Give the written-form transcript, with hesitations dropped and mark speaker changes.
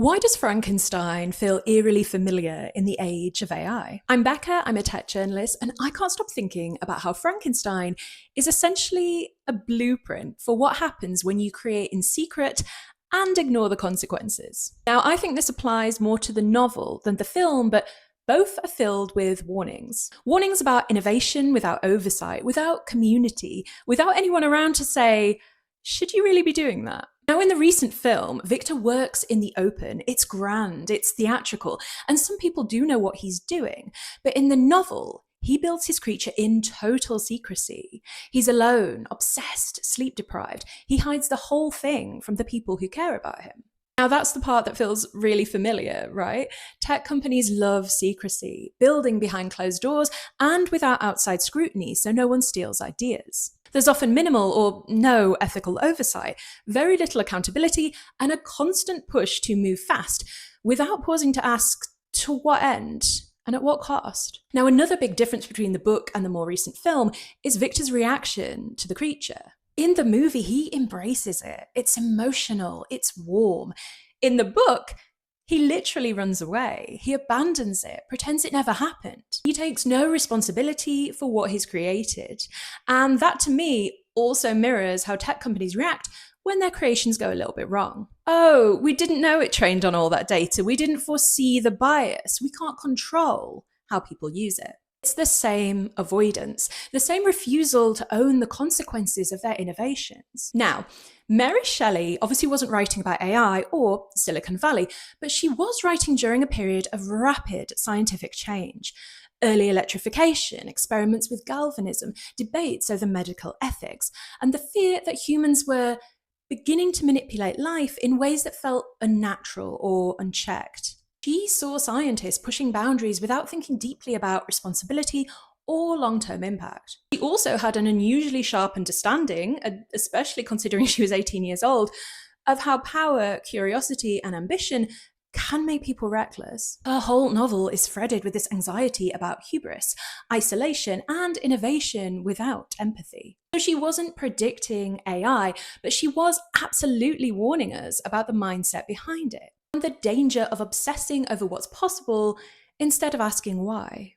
Speaker 1: Why does Frankenstein feel eerily familiar in the age of AI? I'm Becca, I'm a tech journalist, and I can't stop thinking about how Frankenstein is essentially a blueprint for what happens when you create in secret and ignore the consequences. Now, I think this applies more to the novel than the film, but both are filled with warnings. Warnings about innovation without oversight, without community, without anyone around to say, should you really be doing that? Now, in the recent film, Victor works in the open. It's grand, it's theatrical, and some people do know what he's doing. But in the novel, he builds his creature in total secrecy. He's alone, obsessed, sleep deprived. He hides the whole thing from the people who care about him. Now, that's the part that feels really familiar, right? Tech companies love secrecy, building behind closed doors and without outside scrutiny so no one steals ideas. There's often minimal or no ethical oversight, very little accountability, and a constant push to move fast without pausing to ask, to what end? And at what cost? Now, another big difference between the book and the more recent film is Victor's reaction to the creature. In the movie, he embraces it. It's emotional, it's warm. In the book, he literally runs away. He abandons it, pretends it never happened. He takes no responsibility for what he's created. And that, to me, also mirrors how tech companies react when their creations go a little bit wrong. Oh, we didn't know it trained on all that data. We didn't foresee the bias. We can't control how people use it. It's the same avoidance, the same refusal to own the consequences of their innovations. Now, Mary Shelley obviously wasn't writing about AI or Silicon Valley, but she was writing during a period of rapid scientific change. Early electrification, experiments with galvanism, debates over medical ethics, and the fear that humans were beginning to manipulate life in ways that felt unnatural or unchecked. She saw scientists pushing boundaries without thinking deeply about responsibility or long-term impact. She also had an unusually sharp understanding, especially considering she was 18 years old, of how power, curiosity, and ambition can make people reckless. Her whole novel is threaded with this anxiety about hubris, isolation, and innovation without empathy. So she wasn't predicting AI, but she was absolutely warning us about the mindset behind it and the danger of obsessing over what's possible instead of asking why.